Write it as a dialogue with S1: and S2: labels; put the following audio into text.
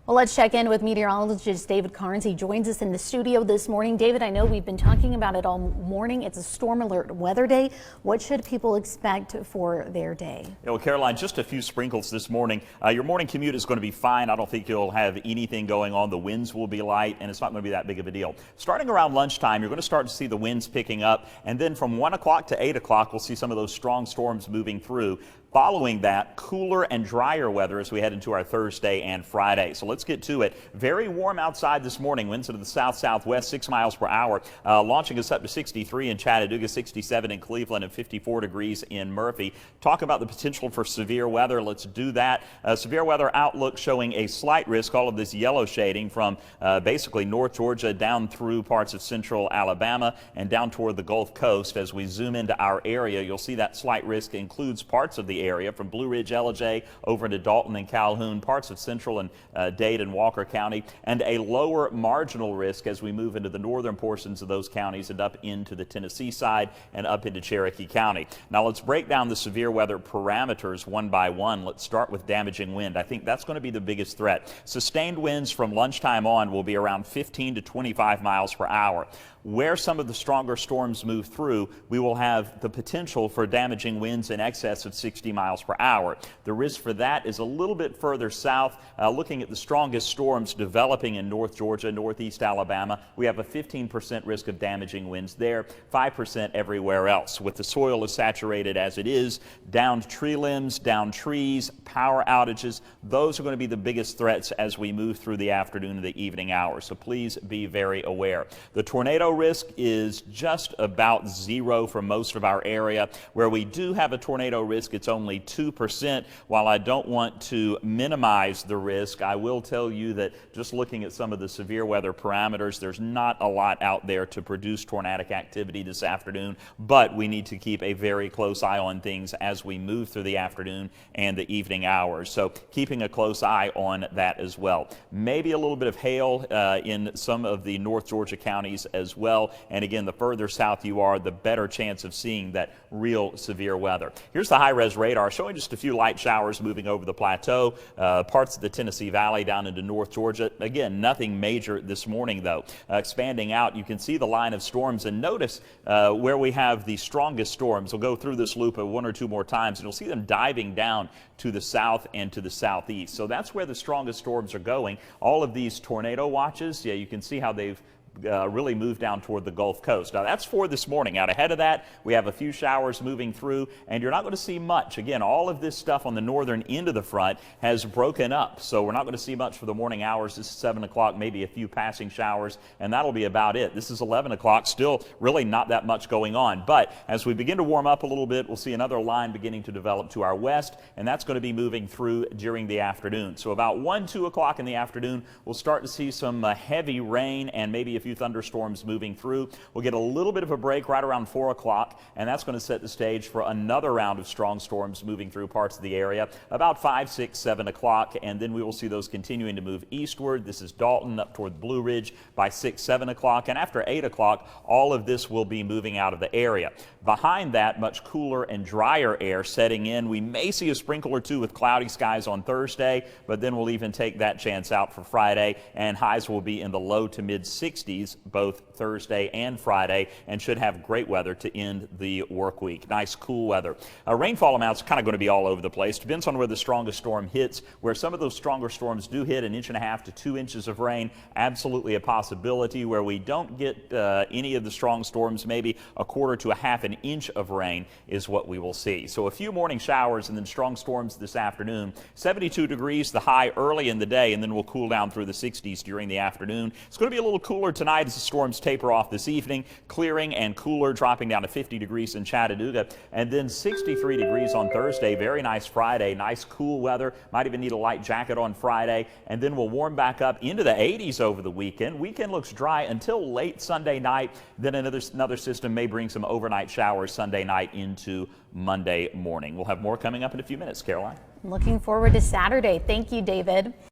S1: Well, let's check in with meteorologist David Karnes. He joins us in the studio this morning. David, I know we've been talking about it all morning. It's a storm alert weather day. What should people expect for their day?
S2: Well, Caroline, just a few sprinkles this morning. Your morning commute is going to be fine. I don't think you'll have anything going on. The winds will be light, and it's not going to be that big of a deal. Starting around lunchtime, you're going to start to see the winds picking up, and then from 1 o'clock to 8 o'clock, we'll see some of those strong storms moving through. Following that, cooler and drier weather as we head into our Thursday and Friday. So let's get to it. Very warm outside this morning. Winds to the south-southwest, 6 miles per hour, launching us up to 63 in Chattanooga, 67 in Cleveland, and 54 degrees in Murphy. Talk about the potential for severe weather. Let's do that. Severe weather outlook showing a slight risk. All of this yellow shading from basically North Georgia down through parts of central Alabama and down toward the Gulf Coast. As we zoom into our area, you'll see that slight risk includes parts of the area from Blue Ridge, Ellijay, over into Dalton and Calhoun, parts of central and Dade and Walker County, and a lower marginal risk as we move into the northern portions of those counties and up into the Tennessee side and up into Cherokee County. Now let's break down the severe weather parameters one by one. Let's start with damaging wind. I think that's going to be the biggest threat. Sustained winds from lunchtime on will be around 15 to 25 miles per hour. Where some of the stronger storms move through, we will have the potential for damaging winds in excess of 60 miles per hour. The risk for that is a little bit further south. Looking at the strongest storms developing in North Georgia, northeast Alabama, we have a 15% risk of damaging winds there, 5% everywhere else. With the soil as saturated as it is, downed tree limbs, downed trees, power outages, those are going to be the biggest threats as we move through the afternoon and the evening hours. So please be very aware. The tornado risk is just about zero for most of our area. Where we do have a tornado risk, it's only 2%. While I don't want to minimize the risk, I will tell you that just looking at some of the severe weather parameters, there's not a lot out there to produce tornadic activity this afternoon, but we need to keep a very close eye on things as we move through the afternoon and the evening hours. So keeping a close eye on that as well. Maybe a little bit of hail in some of the North Georgia counties as well. And again, the further south you are, the better chance of seeing that real severe weather. Here's the high-res radar showing just a few light showers moving over the plateau, parts of the Tennessee Valley down into North Georgia. Again, nothing major this morning, though. Expanding out, you can see the line of storms, and notice where we have the strongest storms. We'll go through this loop one or two more times, and you'll see them diving down to the south and to the southeast. So that's where the strongest storms are going. All of these tornado watches, yeah, you can see how they've really moved down toward the Gulf Coast. Now that's for this morning. Out ahead of that, we have a few showers moving through, and you're not going to see much. Again, all of this stuff on the northern end of the front has broken up, so we're not going to see much for the morning hours. This is 7 o'clock, maybe a few passing showers, and that'll be about it. This is 11 o'clock, still really not that much going on, but as we begin to warm up a little bit, we'll see another line beginning to develop to our west, and that's going to be moving through during the afternoon. So about 1, 2 o'clock in the afternoon, we'll start to see some heavy rain and maybe a few thunderstorms moving through. We'll get a little bit of a break right around 4 o'clock, and that's going to set the stage for another round of strong storms moving through parts of the area about 5, 6, 7 o'clock, and then we will see those continuing to move eastward. This is Dalton up toward Blue Ridge by 6, 7 o'clock, and after 8 o'clock, all of this will be moving out of the area. Behind that, much cooler and drier air setting in. We may see a sprinkle or two with cloudy skies on Thursday, but then we'll even take that chance out for Friday, and highs will be in the low to mid 60s both Thursday and Friday, and should have great weather to end the work week. Nice cool weather. Rainfall amounts are kind of going to be all over the place. Depends on where the strongest storm hits. Where some of those stronger storms do hit 1.5 inches to 2 inches of rain, absolutely a possibility. Where we don't get any of the strong storms, maybe 1/4 to 1/2 inch of rain is what we will see. So a few morning showers and then strong storms this afternoon. 72 degrees the high early in the day, and then we'll cool down through the 60s during the afternoon. It's going to be a little cooler tonight as the storms taper off this evening, clearing and cooler, dropping down to 50 degrees in Chattanooga, and then 63 degrees on Thursday. Very nice Friday, nice cool weather. Might even need a light jacket on Friday, and then we'll warm back up into the 80s over the weekend. Weekend looks dry until late Sunday night. Then another system may bring some overnight showers Sunday night into Monday morning. We'll have more coming up in a few minutes, Caroline.
S1: Looking forward to Saturday. Thank you, David.